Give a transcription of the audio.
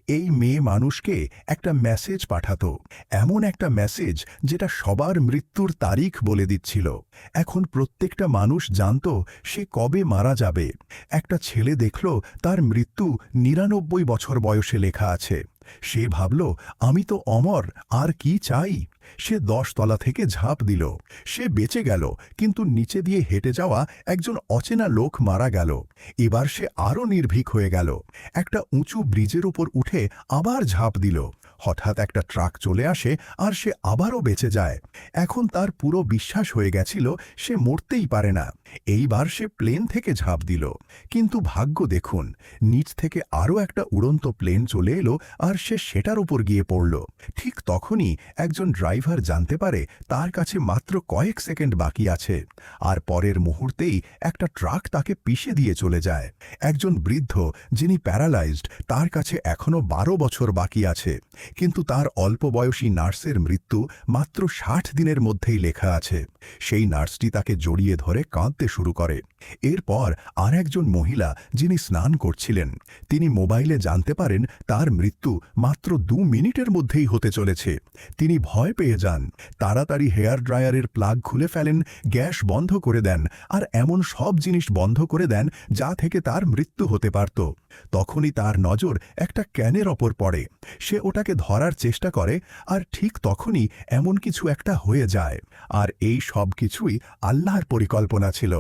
এই মেয়ে মানুষকে একটা মেসেজ পাঠাতো, এমন একটা মেসেজ যেটা সবার মৃত্যুর তারিখ বলে দিচ্ছিল। এখন প্রত্যেকটা মানুষ জানত সে কবে মারা যাবে। একটা ছেলে দেখল তার মৃত্যু ৯৯ বছর বয়সে লেখা আছে। সে ভাবল, আমি তো অমর, আর কি চাই। সে ১০ তলা থেকে ঝাঁপ দিল। সে বেঁচে গেল, কিন্তু নিচে দিয়ে হেঁটে যাওয়া একজন অচেনা লোক মারা গেল। এবার সে আরও নির্ভীক হয়ে গেল। একটা উঁচু ব্রিজের উপর উঠে আবার ঝাঁপ দিল। হঠাৎ একটা ট্রাক চলে আসে আর সে আবারও বেঁচে যায়। এখন তার পুরো বিশ্বাস হয়ে গেছিল সে মরতেই পারে না। এইবার সে প্লেন থেকে ঝাঁপ দিল। কিন্তু ভাগ্য দেখুন, নিচ থেকে আরও একটা উড়ন্ত প্লেন চলে এলো আর সে সেটার উপর গিয়ে পড়ল। ঠিক তখনই একজন ড্রাইভার জানতে পারে তার কাছে মাত্র কয়েক সেকেন্ড বাকি আছে। আর পরের মুহূর্তেই একটা ট্রাক তাকে পিষে দিয়ে চলে যায়। একজন বৃদ্ধ যিনি প্যারালাইজড, তার কাছে এখনও ১২ বছর বাকি আছে, কিন্তু তার অল্প বয়সী নার্সের মৃত্যু মাত্র ৬০ দিনের মধ্যেই লেখা আছে। সেই নার্সটি তাকে জড়িয়ে ধরে কাঁদতে শুরু করে। এরপর আর একজন মহিলা যিনি স্নান করছিলেন, তিনি মোবাইলে জানতে পারেন তার মৃত্যু মাত্র ২ মিনিটের মধ্যেই হতে চলেছে। তিনি ভয় পেয়ে যান। তাড়াতাড়ি হেয়ার ড্রায়ারের প্লাগ খুলে ফেলেন, গ্যাস বন্ধ করে দেন আর এমন সব জিনিস বন্ধ করে দেন যা থেকে তার মৃত্যু হতে পারত। তখনই তার নজর একটা ক্যানের ওপর পড়ে। সে ওটাকে ধরার চেষ্টা করে, আর ঠিক তখনই এমন কিছু একটা হয়ে যায়। আর এই সব কিছুই আল্লাহর পরিকল্পনা ছিল।